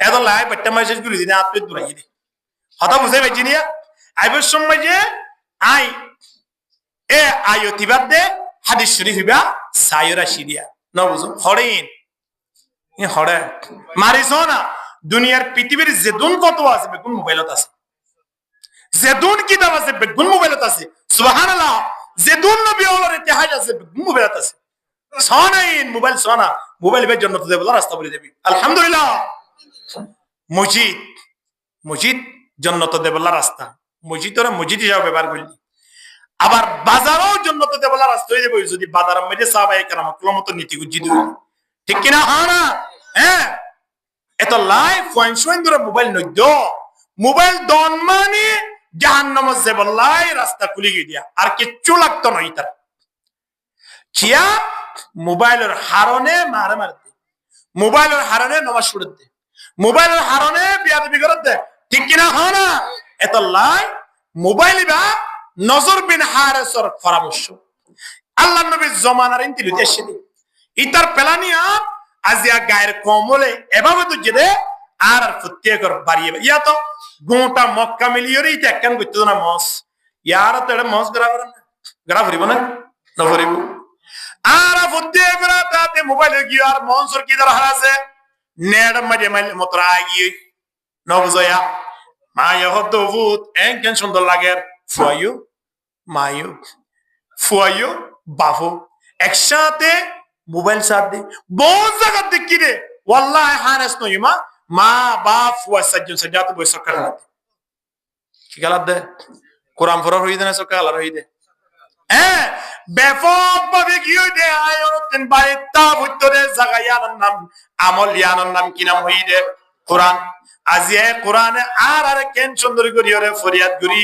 এত লাই বাট্টা মেসেজ করি দিনা আপনি দূরাই দে হতা বুঝাই পাইছি নিয়া আইবার সময় যে আই এ আয়তিবাদ দে হাদিস শরীফ বা সায়রা শিরিয়া না বুঝো হরেন ই হরে মারিস না দুনিয়ার পৃথিবীর যেদুন কত আছে বেগুন মোবাইলত আছে যেদুন কিতাব আছে বেগুন মোবাইলত আছে সুবহানাল্লাহ যেদুন নবী ওলার ইতিহাস আছে বেগুন মোবাইলত আছে সোনাইন মোবাইল সোনা মোবাইল বে জান্নাত দেব রাস্তা বলে দেবি আলহামদুলিল্লাহ মসজিদ জন্নত দেবলা রাস্তা মসজিদ হিসাবে ব্যবহার করলি আবার বাজারও জন্নত দেবলা রাস্তা হয়ে যাবে যদি বাজারের মধ্যে সাহাবায়ে কেরামতুল মতো নীতি গুজ্জিত ঠিক কিনা হয় না হ্যাঁ এত লাইফ ওয়ান ধরে মোবাইল নদ্য মোবাইল দন মানে জাহান্নাম জেবলাই রাস্তা খুলি গিয়ে আর কিচ্ছু লাগতো নয় তার কিয়া মোবাইলের হারনে মারে মারতে মোবাইলের হারনে নমাজ পড়তে মোবাইলের হারনে বিয়াদবি করতে ঠিক কিনা হয় না এত লাই মোবাইল বা নজর বিন হারেসর পরামর্শ আল্লাহ নবীর জমানার ইন্তির উদ্দেশ্যে ইতার পেলানিয়া আজিয়া গায়ের কমলে এভাবে তো যেতে আর প্রত্যেকর বাড়িয়ে ইয়া তো গোটা মক্কা মিলিয়ে ইটা একখান করতে না মস ইয়ার তো এটা মস গড়া ভরিব না ভরিব আর প্রত্যেকর তাতে মোবাইলে গিয়ে আর মনসর কি দরকার আছে নেট মাঝে মাইলে মত আগিয়ে নবজয়া মায়া হতো ভূত একখান সুন্দর লাগে ফুয়াইও মায়ো ফুয়াইও বাফো একসাথে মোবাইল সাথ দে বহু জায়গা দেখি রে ওয়াল্লাহি হারাস নই মা বাপ ফুয়া সাজ্জন সাজাত বই সকাল কি গালাত দে কোরআন ফরর হই দে না সকাল আর হই দে ব্যাপক ভাবে কি হই দে আয়াতিন বাইতা ভিতরে জাগায়ার নাম আমল ইয়ানোর নাম কি নাম হই দে কোরআন আজিয়ে কোরআনে আর কেন সুন্দর করি ওরে ফরিয়াদ করি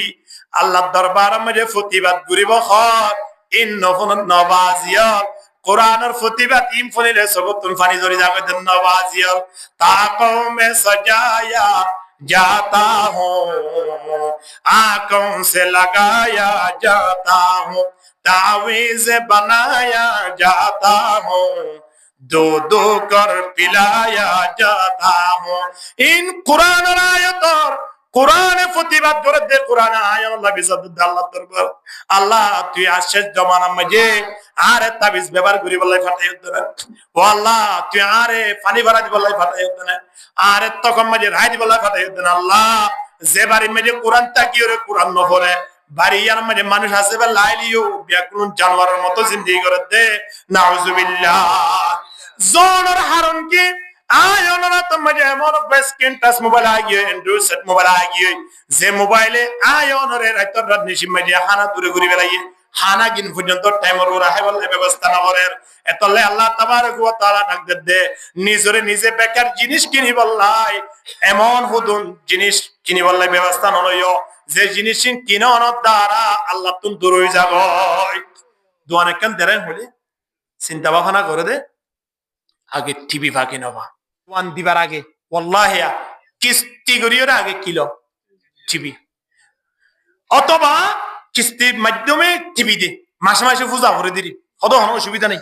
আল্লাহর দরবার মধ্যে প্রতিবাদ করিব হক ইন্নফুন নবাজিয়াল কোরআনের প্রতিবাদ ইম ফনিলে সবতুন ফানি জরি যাবে নবাজিয়াল তাকও মে সজায়া जाता हूँ आंखों से लगाया जाता हूँ तावीज़ बनाया जाता हूँ दो दो कर पिलाया जाता हूँ इन कुरान आयतों কোরআনে প্রতিবাদ করে দে কোরআনে আয়াত আল্লাহ বিজাদুদ আল্লাহ দরবার আল্লাহ তুই আশেষ জমানা মাঝে আরে তাবিজ ব্যবহার করি বলাই ফাটাই হতো না ও আল্লাহ তুই আরে পানি ভরা দি বলাই ফাটাই হতো না আরে তখন মাঝে রাই দি বলাই ফাটাই হতো না আল্লাহ যে বাড়ি মাঝে কোরআন তাকিয়ে রে কোরআন ন পড়ে বাড়িয়ার মাঝে মানুষ আছে বা লাইলিও ব্যাকুল জানোয়ারের মতো জিন্দেগি করে দে নাউজুবিল্লাহ জোনর হারন কি আয়নরা তো মজে এমন স্ক্রিন টাচ মোবাইল আগিয়ে অ্যান্ড্রয়েড সেট মোবাইল আগিয়ে যে মোবাইলে আয়নরে রাইতর রাত নিশি মজে হানা দূরে ঘুরে বেড়াইয়ে হানা গিন পর্যন্ত টাইমর ওরা হাই বলে ব্যবস্থা না করের এতলে আল্লাহ তাবারক ওয়া তাআলা ডাক দে নিজরে নিজে বেকার জিনিস কিনি বললাই এমন হুদুন জিনিস কিনি বললাই ব্যবস্থা নলইও যে জিনিস কিনন দ্বারা আল্লাহ তুন দূর হই যাগয় দোয়ানে কেন দেরেন হলি চিন্তা ভাবনা করে দে আগে টিভি ফাঁকি নবা ওয়ান দিবার আগে ওয়াল্লাহি কিস্তি করিওর আগে কিলো টিভি অথবা কিস্তির মাধ্যমে টিভি দে মাসে মাসে পূজা করে দিলি কত কোনো অসুবিধা নেই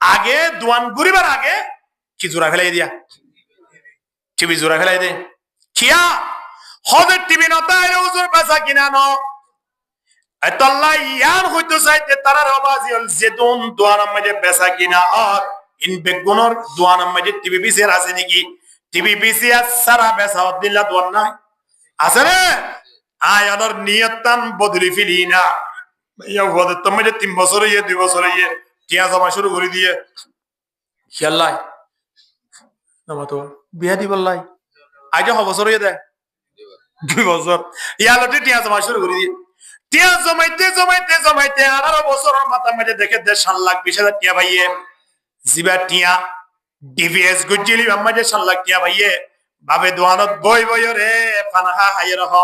আগে দোয়ান ঘুরিবার আগে কি জোড়া ফেলাই দিয়া টিভি জোড়া ফেলাই দে কিয়া হদের টিভি নতাইলে হুজুর পেশা কিনা ন আল্লাহ ইয়ান হইতো চাইতে তারার আওয়াজ হল যেদুন দোয়ানের মাঝে পেশা কিনা আর ইন বেগুনর দোয়ানের মাঝে টিভি পিসির আছে নাকি টিভি পিসি আর সারা বেসা দিল্লা দোয়ান নাই আছে রে আয়ানোর নিয়তান বদলি ফিলি না ইয়া ওদের তো মাঝে 3 বছর ইয়ে 2 বছর ইয়ে টিয়া জমা শুরু করে দিয়ে খেয়াল্লাই নামা তো বিয়া দিবল্লাই আগে বছর ইয়ে দেয় 2 বছর ইয়ালটি টিয়া জমা শুরু করে দিয়ে টিয়া জমাইতে 18 বছরের মাথা মাঝে দেখে 1.5 লাখ 20,000 টিয়া ভাইয়ে জিবা টিয়া ডিভিএস গুজিলি আমাজে 1.5 লাখ টিয়া ভাইয়ে বাবে দোয়ানত বই রে ফানাহা হাইয়ে রহ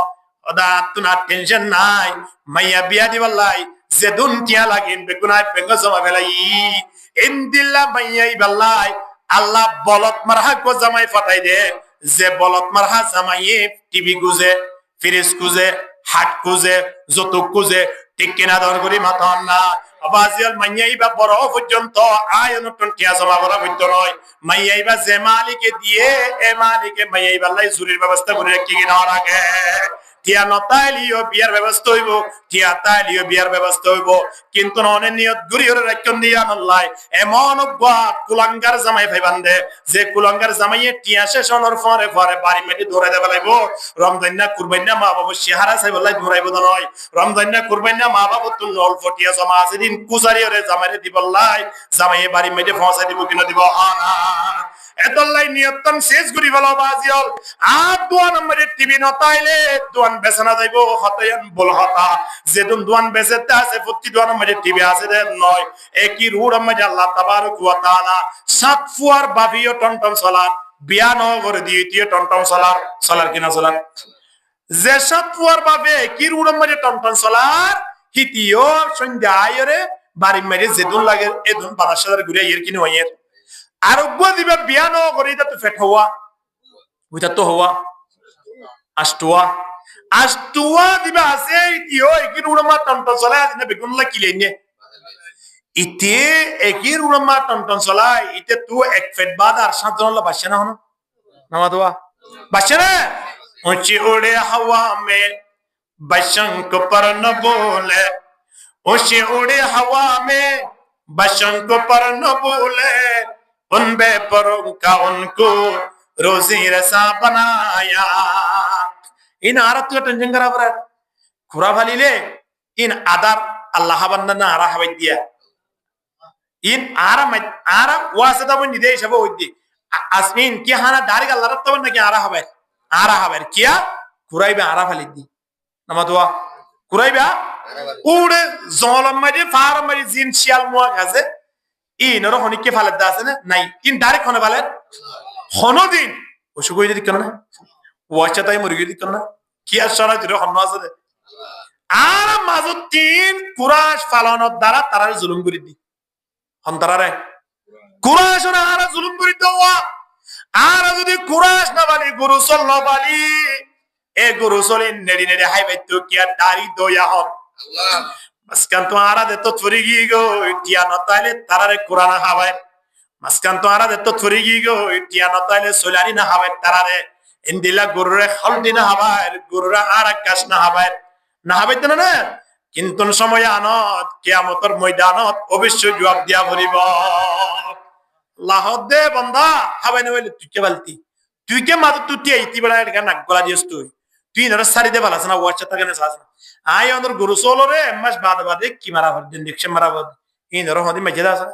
ওদা তুনা টেনশন নাই মাইয়া বিয়া দিবল্লাই যে দুন টিয়া লাগিন বেগুনায় বেঙ্গ জমা ফেলাই ইনদিল্লা মাইয়াই বল্লাই আল্লাহ বলত মারহা কো জামাই ফাটাই দে যে বলত মারহা জামাইয়ে টিভি গুজে ফ্রিজ গুজে হাট গুজে যৌতুক গুজে ঠিক কিনা দর করি মাথন না আবাজিয়াল মাইয়াইবা বড় পর্যন্ত আয়ন টন্টিয়া জমা করা হইতো নয় মাইয়াইবা যে মালিকে দিয়ে এ মালিকে মাইয়াইবা লাই জুরির ব্যবস্থা করে রাখি কিনা রাখে টিয়া নতাইলিও বিয়ার ব্যবস্থা হইব টিয়া তাইলিও বিয়ার ব্যবস্থা হইব কিন্তু অনেক নিয়ত গুরি হরে রাখন দিয়া নল্লাই এমন কুলাঙ্গার জামাই ভাইবান দে যে কুলাঙ্গার জামাইয়ে টিয়া শেষ হওয়ার পরে পরে বাড়ি মেটি ধরে দেবা লাগব রমজান না কুরবান না মা বাবা চেহারা চাই বলাই ধরাইব নয় রমজান না কুরবান না মা বাবা তুল অল্প টিয়া জমা আছে দিন কুসারি হরে জামাইরে দিবল্লাই জামাইয়ে বাড়ি মেটি পৌঁছাই দিব কিনা দিব আনা এতলাই নিয়তন শেষ করি বলো বাজিল আর দোয়ান আমাদের টিভি নতাইলে দোয়ান বেছানা যাইব হতায়ান বল হতা যেদুন দোয়ান বেচেতে আছে প্রতি দোয়ান আমাদের টিভি আছে রে নয় একই রুড আমাদের আল্লাহ তাবারক ওয়া তাআলা সাত ফুয়ার বাবিও টনটন চলার বিয়া ন করে দিয়ে টনটন চলার কিনা চলার যে সাত ফুয়ার বাবে কি রুড আমাদের টনটন চলার হিতিও সন্ধ্যা আয়রে বাড়ি মেরে যেদুন লাগে এদুন বারাসাদার ঘুরে ইয়ের কিনে হইয়ের আরোগ্য দিবে বিয়া ন করে এটা তো ফেট হওয়া ওইটা তো হওয়া আষ্টুয়া দিবে আছে ইতিও একির উড়মা টনটন চলা আছে বেগুন কিলে নে ইতে একির উড়মা টনটন চলা ইতে তু এক ফেট বাদ আর সাত জন বাসে না হনো নামা দোয়া বাসে না ऊंची उड़े हवा में बशंक पर न बोले ऊंची उड़े हवा में बशंक पर न बोले उन बेपरों का उनको रोजी रसा बनाया इन आरत का टेंशन करा पर खुरा वाली ले इन आदर अल्लाह बंदा ना आरा हवा दिया इन आरा वासदा वो निदेश है वो होती अस्मीन क्या हाना दारी का लड़ता वो ना क्या आरा हवा आरा हवर किया कुराइबे आरा फालिदी नमदुआ कुराइबे उड़े जोलम मजे फारम मजे जिन शियाल मुआ गाजे इन रो होनी के फालत दासे ना नहीं इन डायरेक्ट होने वाले होनो दिन उसको कोई दिक्कत ना वाचा ताई मुर्गी दिक्कत ना किया सारा जिरो होना से आरा माजो तीन कुराश फालानो दारा तारा जुलुम करी दी हम तारा रे कुराश और आरा जुलुम करी दो আর যদি কুরাশ না বালি গুরুসল না বালি এ গুরুসল নেড়ি নেড়ি হাইবে তো কি আর দাড়ি দয়া হন আল্লাহ মাসকান তো আরা দে তো থরি গি গো টিয়া না তাইলে তারারে কুরআন হাওয়ায় মাসকান তো আরা দে তো থরি গি গো টিয়া না তাইলে সোলানি না হাওয়ায় তারারে ইন্দিলা গুরুরে খালদি না হাওয়ায় গুরুরা আর আকাশ না হাওয়ায় না হাওয়ায় তো না কিন্তু সময় আনত কিয়ামতের ময়দানত অবশ্যই জবাব দিয়া ভরিব লাহদে বন্ধা হাবাই নইলে তুই কে মাত তুই আইতি বড় এটা নাক গলা দিস তুই নর সারি দে ভালো না ওয়াচ তা কেন সাজ আই অন্দর গুরু সোলো রে মাস বাদে কি মারা ভর দিন দেখছে মারা ভর এই নর হদি মজা আছে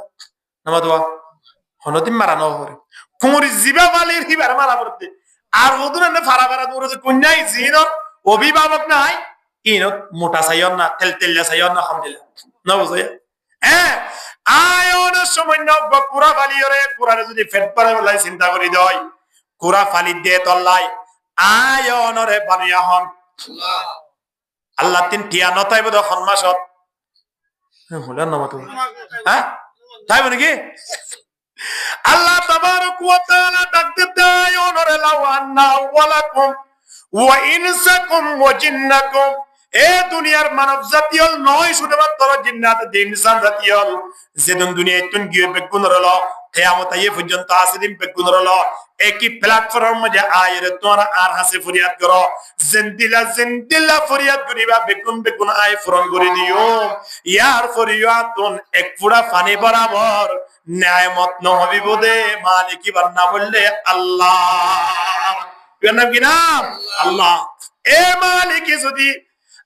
নামা দোয়া হনদি মারা ন হরে কুমরি জিবা বালির হিবার মারা ভরতে আর ওদুন না ফারা ফারা দূরে কন্যাই জিনর অভিভাবক নাই ইন মোটা সাইয়ন না তেল সাইয়ন না আলহামদুলিল্লাহ না বুঝাই আয়ন সময় নব কুরা ফালিয়রে কুরারে যদি ফেট পারে বলাই চিন্তা করি দই কুরা ফালি দে তল্লাই আয়নরে বানিয়া হন আল্লাহ তিন টিয়া নতাই বদ খনমাসত হলার নাম তো হ্যাঁ তাই বলে কি আল্লাহ তাবারক ওয়া তাআলা ডাকতে আয়নরে লাওয়ান্না ওয়ালাকুম ওয়া ইনসাকুম ওয়া জিন্নাকুম এ দুনিয়ার মানব জাতীয় নয় শুধুমাত্র জিন্নাত ইনসান জাতীয় যেদিন দুনিয়ায় তুন গিয়ে বেগুন রলো কিয়ামত আইয়ে পর্যন্ত আসিদিন বেগুন রলো একই প্ল্যাটফর্ম মধ্যে আয়ের তোরা আর হাসে ফরিয়াদ করো জিন্দিলা ফরিয়াদ করিবা বেগুন আয় ফরন করে দিও ইয়ার ফরিয়াতুন এক ফুড়া পানি বরাবর নিয়ামত নহবি বদে মালিকি বান্না বললে আল্লাহ এর নাম কি নাম আল্লাহ এ মালিকি যদি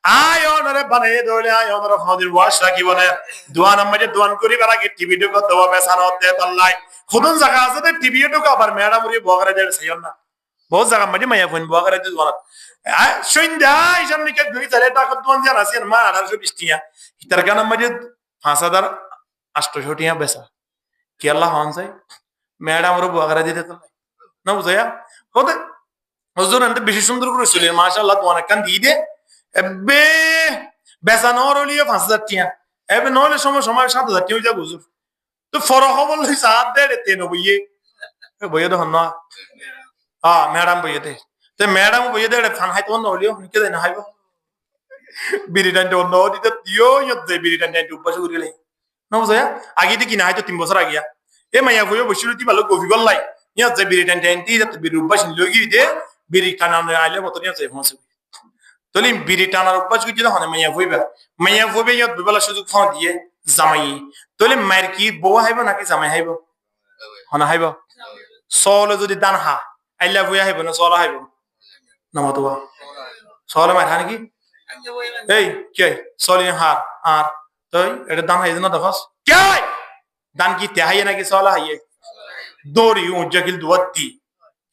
আয়নরে বানাই দলে আয়নরে হদির ওয়াশ রাখি বলে দোয়ান আমাকে দোয়ান করি বালাকে টিভি ঢুকো দোয়া বেসানো দে তল্লাই খুদন জায়গা আছে তে টিভি ঢুকো আবার মেড়া মুড়ি বগরে দে সাইন না বহুত জায়গা মাঝে মাইয়া ফোন বগরে দে দোয়ান সন্ধ্যা ইসান নিকে দুই চারে টাকা দোয়ান জান আছে মা 1820 টিয়া ইতার গান মাঝে 5000 800 টিয়া বেসা কি আল্লাহ হন চাই মেড়া মুড়ি বগরে দিতে তল্লাই না বুঝায়া হতে হুজুর আনতে বেশি সুন্দর করে চলে মাশাআল্লাহ দোয়ান কান দি দে এবে বেসানো রলিও 5000 টিয়া এবে নলে সময় 7000 টিয়া যা হুজুর তো ফরহ বললি সাত দে তে নো বইয়ে বইয়ে তো হন না ম্যাডাম বইয়ে দে তে ম্যাডাম বইয়ে দে ফান হাই তো নলিও নিকে দে না হাইব বিরিটান তো ন দিতে দিও ইতে বিরিটান তো উপবাস করে গেলে না বুঝায়া আগে দি কি না হয়তো 3 বছর আগিয়া এ মাইয়া বইয়ে বসিলতি ভালো গভি গল্লাই ইয়া যে বিরিটান টি দিতে বিরি উপবাস লগি দে বিরি কানানে আইলে মত নিয়া যাই ফোন তলি বিরি টানার উপবাস গিয়ে হনে মাইয়া ভইবে ইয়ত বিবলা সুযোগ ফাও দিয়ে জামাই তলি মায়ের কি বউ হাইব নাকি জামাই হাইব হনা হাইব সলে যদি দান হা আইলা ভই হাইব না সলা হাইব নামতবা সলে মার নাকি এই কে সলি হার আর তই এটা দান হাইজ না দেখস কে দান কি তে হাইয়ে নাকি সলা হাইয়ে দৌড়ি উজ্জাকিল দুয়াতি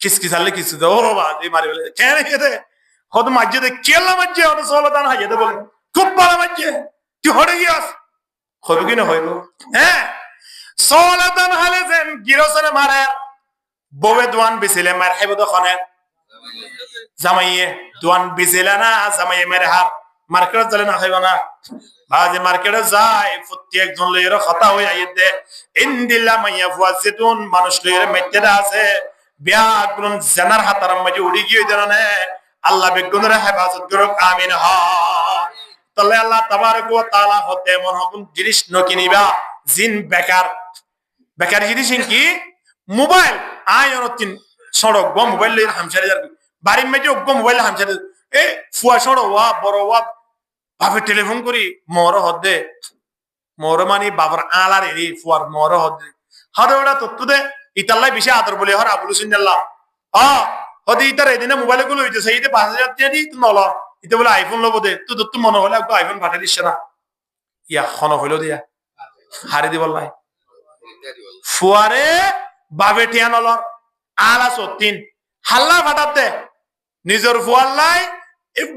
কিসকিসালে কিছু দে ও বাবা মারি বলে কেন খেতে হদ মাঝে দে কেলা মাঝে হদ সোলতান হাইয়ে দে বলে খুব ভালো মাঝে তুই হড়ে গিয়াস হইব কি না হইব হ্যাঁ সোলতান হালে যেন গিরসনে মারে বউয়ে দোয়ান বিছিলে মার খাইব তো খনে জামাইয়ে দোয়ান বিছিলে না জামাইয়ে মেরে হার মার্কেট চলে না খাইব না বাজে মার্কেটে যায় প্রত্যেক জন লইয়ের কথা হই আইতে ইনদিল্লা মাইয়া ফুয়াজিতুন মানুষ লইয়ের মেটেদা আছে বিয়া কোন জানার হাতার মাঝে উড়ি গিয়ে জানে আল্লাহ বেগুনের হেফাজত করুক আমিন হ তাহলে আল্লাহ তাবারক ওয়া তাআলা হতে মন হকুন জিনিস নকিনিবা জিন বেকার বেকার জিনিস কি মোবাইল আয়রতিন সড়ক গ মোবাইল লইয়ের হামসারে যার বাড়ির মেজে গ মোবাইল হামসারে এ ফুয়া সড়ক ওয়া বড় ওয়া ভাবে টেলিফোন করি মর হদে মর মানে বাবার আলার এরি ফুয়ার মর হদে হদে ওটা তত্ত্ব দে ইতাল্লাই বেশি আদর বলে হর আবুল সুন্নাল্লাহ হদে ইতার এদিনে মোবাইল গুলো হইতেছে ইতে 5000 টাকা দি তুই নল ইতে বলে আইফোন লব দে তুই তো মনে হলে একটু আইফোন পাঠা দিস না ইয়া খন হইল দিয়া হারি দি বললাই ফুয়ারে বাবে টিয়া নলর আলা সত্তিন হাল্লা ফাটাতে নিজের ফুয়াল্লাই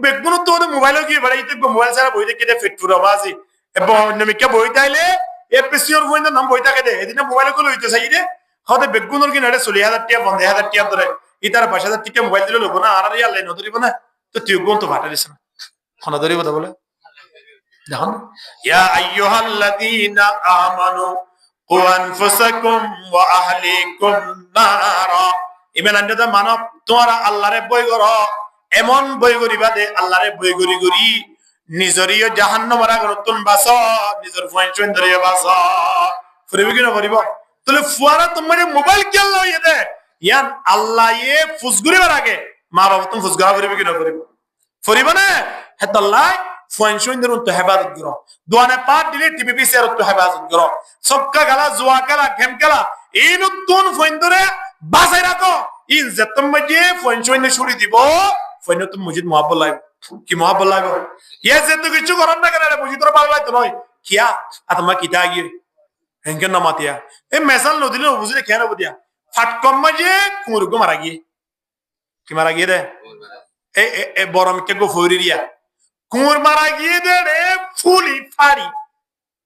বেগুন তো মোবাইল কি বাড়ি মোবাইল ছাড়া বই দেখে ফিটফুর বাজি এবং অন্যমিকা বই তাইলে এপিসিওর বই নাম বই থাকে দে এদিনে মোবাইল গুলো হইতে চাই রে হতে বেগুনের কি নাড়ে 40,000 টাকা 50,000 টাকা ধরে ইতার 5,000 টাকা মোবাইল দিলে লোক না আর আর ইয়ালে নদরিব না তো তুই কোন তো ভাটা দিছ না কোন ধরিব তো বলে দেখুন ইয়া আইয়ুহাল্লাযীনা আমানু কু আনফুসাকুম ওয়া আহলিকুম নারা ইমান আনতে মানব তোমরা আল্লাহরে ভয় করো এমন বই করিবা দে আল্লাহরে বই করি করি নিজরিও জাহান্নামের আগুন বাঁচ নিজের ফোন ধরিয়ে বাঁচ ফুরিবি কি না ফুরিব তাহলে ফুয়ারা তোমার মোবাইল কেন লইয়ে দে ইয়ান আল্লাহ এ ফুসগুরিবার আগে মা বাবা তুমি ফুসগুরা ফুরিবি কি না ফুরিব ফুরিব না হেতাল্লাহ ফোন ধরুন তো হেফাজত করো দোয়ানে পাট দিলে টিভি পিসি আর তো হেফাজত করো সবকা গালা জুয়া খেলা গেম খেলা এই নতুন ফোন ধরে বাঁচাই রাখো ইন যে তুমি যে ফোন ছুড়ি দিব ফোনে তুমি মসজিদ মহাব্বত লাগবে কি মহাব্বত লাগবে ইয়ে যে তো কিছু করার না কেন মসজিদ তোর ভালো লাগতো নয় কিয়া আর তোমার কিতা গিয়ে হেঙ্কের নামাতিয়া এই মেসাল নদিলে বুঝলে খেয়ে নেবো দিয়া ফাটকম মাঝে কুমুরুগো মারা গিয়ে কি মারা গিয়ে রে এ বড় মিকে গো ফৌরি দিয়া কুমুর মারা গিয়ে দে রে ফুলি ফাড়ি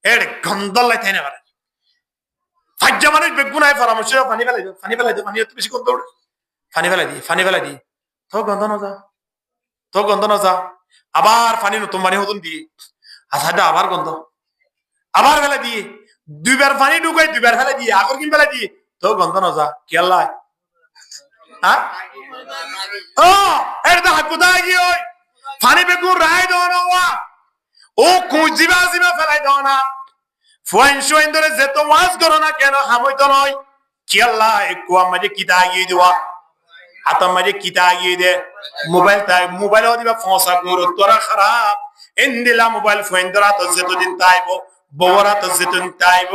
এর গন্ধ লাইতে না পারে ফাজ্জা মানুষ বেগুনায় পরামর্শ পানি ফেলাই দে পানি এত বেশি গন্ধ ওঠে ফানি ফেলাই দি তো গন্ধ না যা আবার পানি নতুন পানি হতুন দিয়ে আসাটা আবার গন্ধ আবার ফেলে দিয়ে দুইবার পানি ঢুকাই দুইবার ফেলে দিয়ে আগর কিন ফেলে দিয়ে তো গন্ধ না যা কি আল্লাহ হ্যাঁ ও এর দা কোথায় গিয়ে ওই পানি বেগুন রায় দাও না ও কুজিবা জিবা ফেলাই দাও না ফুয়াইন ধরে যে তো ওয়াজ করো না কেন হামইতো নয় কি আল্লাহ একটু আমাদের কিতা আগিয়ে দেওয়া আতম মাঝে কিতা আগিয়ে দে মোবাইল দিবা ফসা করো তোরা খারাপ এন্দিলা মোবাইল ফোন ধরা তো যেতদিন তাইব বউরা তো যেতদিন তাইব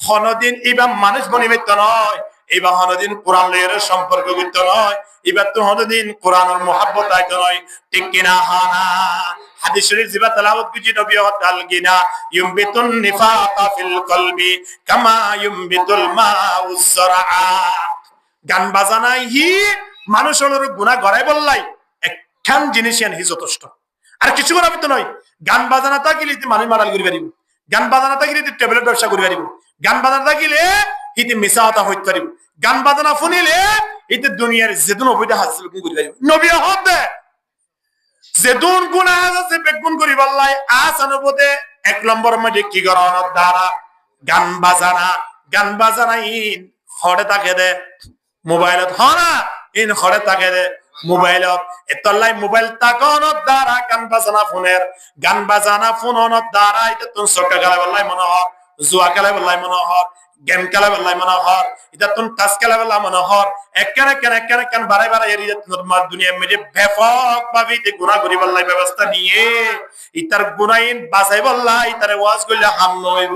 হনদিন এবা মানুষ বনিবে তো নয় এবার হনদিন কোরআন লয়ের সম্পর্ক করতে নয় এবার তো হনদিন কোরআনের মহব্বত আইতো নয় ঠিক কিনা হানা হাদিস শরীফ জিবা তেলাওয়াত কুজি নবী হদাল গিনা ইউমবিতুন নিফাকা ফিল কলবি কামা ইউমবিতুল মাউজ যারআ গান বাজানাই হি মানুষের গুণা গড়াই বললাই একখান জিনিস হি যথেষ্ট আর কিছু করা তো নয় গান বাজানা থাকিলে মানুষ মারাল করি পারিব গান বাজানা থাকিলে টেবলেট ব্যবসা করি পারিব গান বাজানা থাকিলে ইতি মিছা হতা হইতে পারিব গান বাজানা শুনিলে ইতি দুনিয়ার যেদুন অবৈধ হাসিল করি পারিব নবী হতে যেদুন গুণা আছে বেগুন করি বললাই আসানবতে এক নম্বর মধ্যে কি গরানোর দ্বারা গান বাজানা ইন হড়ে তাকে দে মোবাইলত হনা ইন খড়ে তাকে দে মোবাইলত এতলাই মোবাইল তাকনের দ্বারা গান বাজানা ফোনের দ্বারা এটা তুন সক্কা খেলা বললাই মনে হর জুয়া খেলা বললাই মনে হর গেম খেলা বললাই মনে হর এটা তুন টাচ খেলা বললাই মনে হর একখান বাড়াই এরিয়া তোমার দুনিয়া মেজে ব্যাপক ভাবে গুণা করি বললাই ব্যবস্থা নিয়ে ইতার গুনাইন বাঁচাই বললাই ইতারে ওয়াজ করলে হাম নইব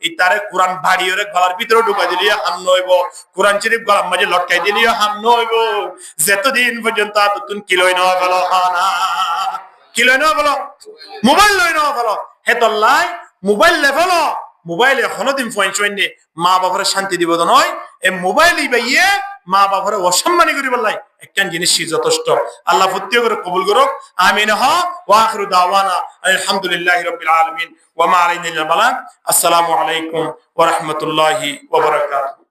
ইতারে কোরআন ভাড়িয়ে গলার ভিতরে ঢুকাই দিলে হাম নইব কোরআন শরীফ গলার মাঝে লটকাই দিলে হাম নইব যতদিন পর্যন্ত তুন কিলোই নেওয়া গেল হানা কিলোই নেওয়া গেল মোবাইল লই নেওয়া গেল হেতল্লাই মোবাইল লেভেল মোবাইলে এখনো দিন পয়েন্ট মা বাবার শান্তি দিব নয় এই মোবাইলই বাইয়ে মা বাবার অসম্মানী করি বললাই একখান জিনিস যথেষ্ট আল্লাহ প্রত্যেক করে কবুল করুক আমিন হ ওয়া আখিরু দাওয়ানা আলহামদুলিল্লাহি রাব্বিল আলামিন ওয়া মা আলাইনা ইল্লাল বালাগ আসসালামু আলাইকুম ওয়া রাহমাতুল্লাহি ওয়া বারাকাতুহু